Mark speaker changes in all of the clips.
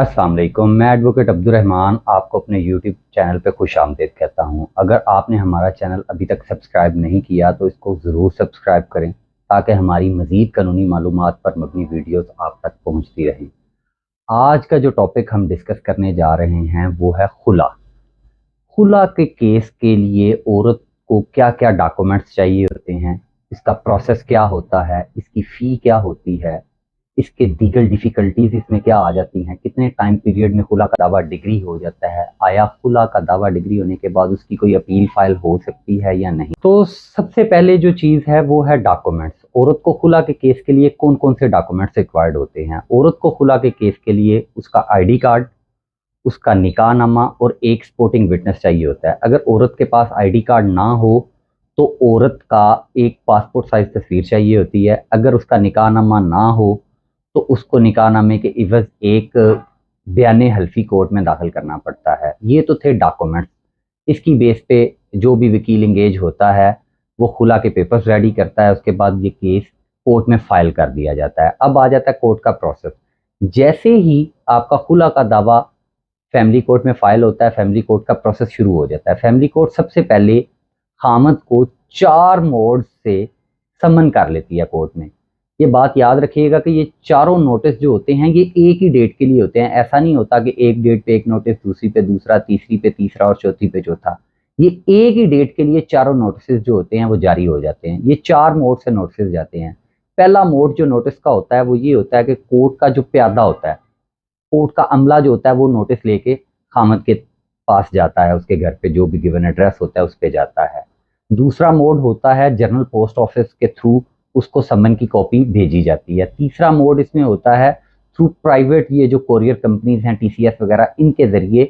Speaker 1: अस्सलाम वालेकुम। मैं एडवोकेट अब्दुर्रहमान आपको अपने यूट्यूब चैनल पे खुश आमदीद कहता हूं। अगर आपने हमारा चैनल अभी तक सब्सक्राइब नहीं किया तो इसको ज़रूर सब्सक्राइब करें ताकि हमारी मज़ीद कानूनी मालूमात पर मबनी वीडियोस आप तक पहुंचती रहें। आज का जो टॉपिक हम डिस्कस करने जा रहे हैं वो है खुला। खुला के केस के लिए औरत को क्या क्या डॉक्यूमेंट्स चाहिए होते हैं, इसका प्रोसेस क्या होता है, इसकी फ़ी क्या होती है, इसके लीगल डिफ़िकल्टीज़ इसमें क्या आ जाती हैं, कितने टाइम पीरियड में खुला का दावा डिग्री हो जाता है, आया खुला का दावा डिग्री होने के बाद उसकी कोई अपील फाइल हो सकती है या नहीं। तो सबसे पहले जो चीज़ है वो है डॉक्यूमेंट्स। औरत को खुला के केस के लिए कौन कौन से डॉक्यूमेंट्स रिक्वायर्ड होते हैं? औरत को खुला के केस के लिए उसका आईडी कार्ड, उसका निकाहनामा और एक सपोर्टिंग विटनेस चाहिए होता है। अगर औरत के पास आईडी कार्ड ना हो तो औरत का एक पासपोर्ट साइज तस्वीर चाहिए होती है। अगर उसका निकाहनामा ना हो तो उसको निकाहनामे के इवज़ एक बयान हल्फी कोर्ट में दाखिल करना पड़ता है। ये तो थे डॉक्यूमेंट्स। इसकी बेस पे जो भी वकील इंगेज होता है वो खुला के पेपर्स रेडी करता है। उसके बाद ये केस कोर्ट में फाइल कर दिया जाता है। अब आ जाता है कोर्ट का प्रोसेस। जैसे ही आपका खुला का दावा फैमिली कोर्ट में फाइल होता है, फैमिली कोर्ट का प्रोसेस शुरू हो जाता है। फैमिली कोर्ट सबसे पहले खामद को 4 मोड से समन कर लेती है कोर्ट में। ये बात याद रखिएगा कि ये चारों नोटिस जो होते हैं ये एक ही डेट के लिए होते हैं। ऐसा नहीं होता कि एक डेट पे एक नोटिस, दूसरी पे दूसरा, तीसरी पे तीसरा और चौथी पे चौथा। ये एक ही डेट के लिए चारों नोटिस जो होते हैं वो जारी हो जाते हैं। ये 4 मोड से नोटिस जाते हैं। पहला मोड जो नोटिस का होता है वो ये होता है कि कोर्ट का जो प्यादा होता है, कोर्ट का अमला जो होता है वो नोटिस लेके खामद के पास जाता है, उसके घर पे जो भी गिवन एड्रेस होता है उस पे जाता है। दूसरा मोड होता है जनरल पोस्ट ऑफिस के थ्रू उसको समन की कॉपी भेजी जाती है। तीसरा मोड इसमें होता है थ्रू प्राइवेट, ये जो कोरियर कंपनीज हैं टीसीएस वगैरह, इनके जरिए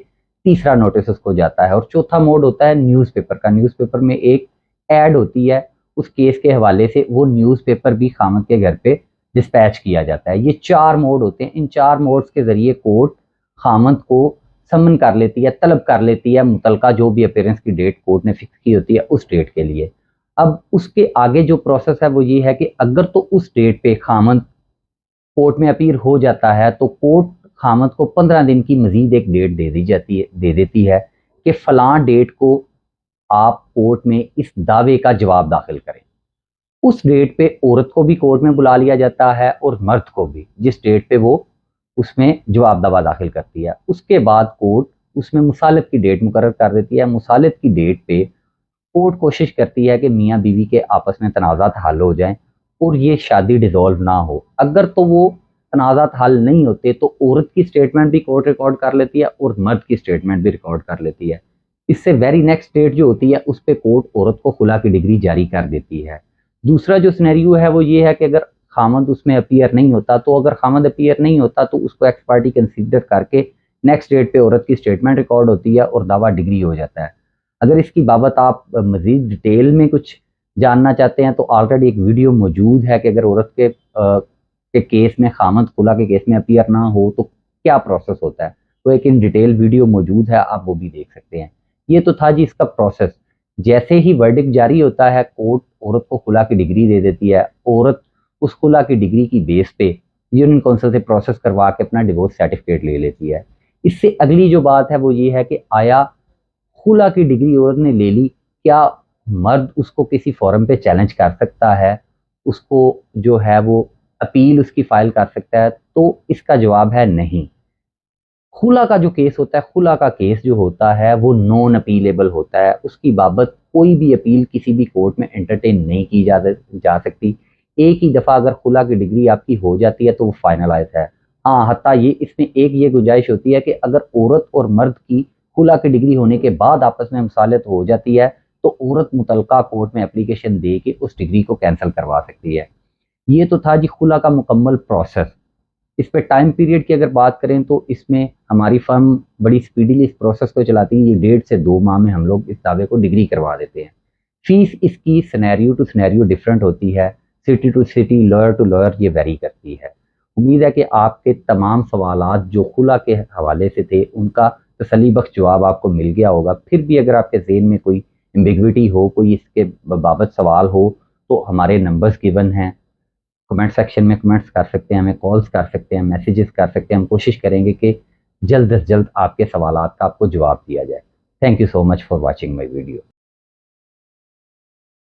Speaker 1: तीसरा नोटिस उसको जाता है। और चौथा मोड होता है न्यूज़पेपर का। न्यूज़पेपर में एक एड होती है उस केस के हवाले से, वो न्यूज़पेपर भी खामद के घर पे डिस्पैच किया जाता है। ये 4 मोड होते हैं। इन 4 मोड्स के जरिए कोर्ट खामद को समन कर लेती है, तलब कर लेती है मुतलका जो भी अपीयरेंस की डेट कोर्ट ने फिक्स की होती है उस डेट के लिए। अब उसके आगे जो प्रोसेस है वो ये है कि अगर तो उस डेट पे खामद कोर्ट में अपील हो जाता है तो कोर्ट खामद को 15 दिन की मजीद एक डेट दे देती है कि फलां डेट को आप कोर्ट में इस दावे का जवाब दाखिल करें। उस डेट पे औरत को भी कोर्ट में बुला लिया जाता है और मर्द को भी, जिस डेट पे वो उसमें जवाब दावा दाखिल करती है। उसके बाद कोर्ट उसमें मुसालत की डेट मुकर्रर कर देती है। मुसालत की डेट पे कोर्ट कोशिश करती है कि मियाँ बीवी के आपस में तनाज़ात हल हो जाएं और ये शादी डिसॉल्व ना हो। अगर तो वो तनाज़ात हल नहीं होते तो औरत की स्टेटमेंट भी कोर्ट रिकॉर्ड कर लेती है और मर्द की स्टेटमेंट भी रिकॉर्ड कर लेती है। इससे वेरी नेक्स्ट डेट जो होती है उस पर कोर्ट औरत को खुला की डिग्री जारी कर देती है। दूसरा जो सिनेरियो है वो ये है कि अगर खामद उसमें अपीयर नहीं होता, तो अगर खामद अपीयर नहीं होता तो उसको एक्स पार्टी कंसीडर करके नेक्स्ट डेट पे औरत की स्टेटमेंट रिकॉर्ड होती है और दावा डिग्री हो जाता है। अगर इसकी बाबत आप मज़ीद डिटेल में कुछ जानना चाहते हैं तो ऑलरेडी एक वीडियो मौजूद है कि अगर औरत के केस में, खामद खुला के केस में अपीयर ना हो तो क्या प्रोसेस होता है। तो एक इन डिटेल वीडियो मौजूद है, आप वो भी देख सकते हैं। ये तो था जी इसका प्रोसेस। जैसे ही वर्डिक्ट जारी होता है कोर्ट औरत को खुला की डिग्री दे देती है। औरत उस खुला की डिग्री की बेस पे यूनियन काउंसिल से प्रोसेस करवा के अपना डिवोर्स सर्टिफिकेट ले लेती है। इससे अगली जो बात है वो ये है कि आया खुला की डिग्री औरत ने ले ली, क्या मर्द उसको किसी फोरम पे चैलेंज कर सकता है, उसको जो है वो अपील उसकी फाइल कर सकता है? तो इसका जवाब है नहीं। खुला का जो केस होता है, खुला का केस जो होता है वो नॉन अपीलेबल होता है। उसकी बाबत कोई भी अपील किसी भी कोर्ट में एंटरटेन नहीं की जा सकती। एक ही दफ़ा अगर खुला की डिग्री आपकी हो जाती है तो वो फाइनलाइज है। हाँ, हत्ता ये इसमें एक ये गुंजाइश होती है कि अगर औरत और मर्द की खुला की डिग्री होने के बाद आपस में मुसालत हो जाती है तो औरत मुतलका कोर्ट में एप्लीकेशन दे के उस डिग्री को कैंसिल करवा सकती है। ये तो था जी खुला का मुकम्मल प्रोसेस। इस पे टाइम पीरियड की अगर बात करें तो इसमें हमारी फर्म बड़ी स्पीडीली इस प्रोसेस को चलाती है। ये 1.5 से 2 माह में हम लोग इस दावे को डिग्री करवा देते हैं। फीस इसकी सिनेरियो टू सिनेरियो डिफरेंट होती है, city to city, lawyer to lawyer ये वेरी करती है। उम्मीद है कि आपके तमाम सवालात जो खुला के हवाले से थे उनका तसल्ली बख्श जवाब आपको मिल गया होगा। फिर भी अगर आपके ज़हन में कोई एम्बिग्विटी हो, कोई इसके बाबत सवाल हो तो हमारे नंबर्स गिवन हैं, कमेंट सेक्शन में कमेंट्स कर सकते हैं, हमें कॉल्स कर सकते हैं, मैसेजेस कर सकते हैं। हम कोशिश करेंगे कि जल्द से जल्द आपके सवालात का आपको जवाब दिया जाए। Thank you so much for watching my video.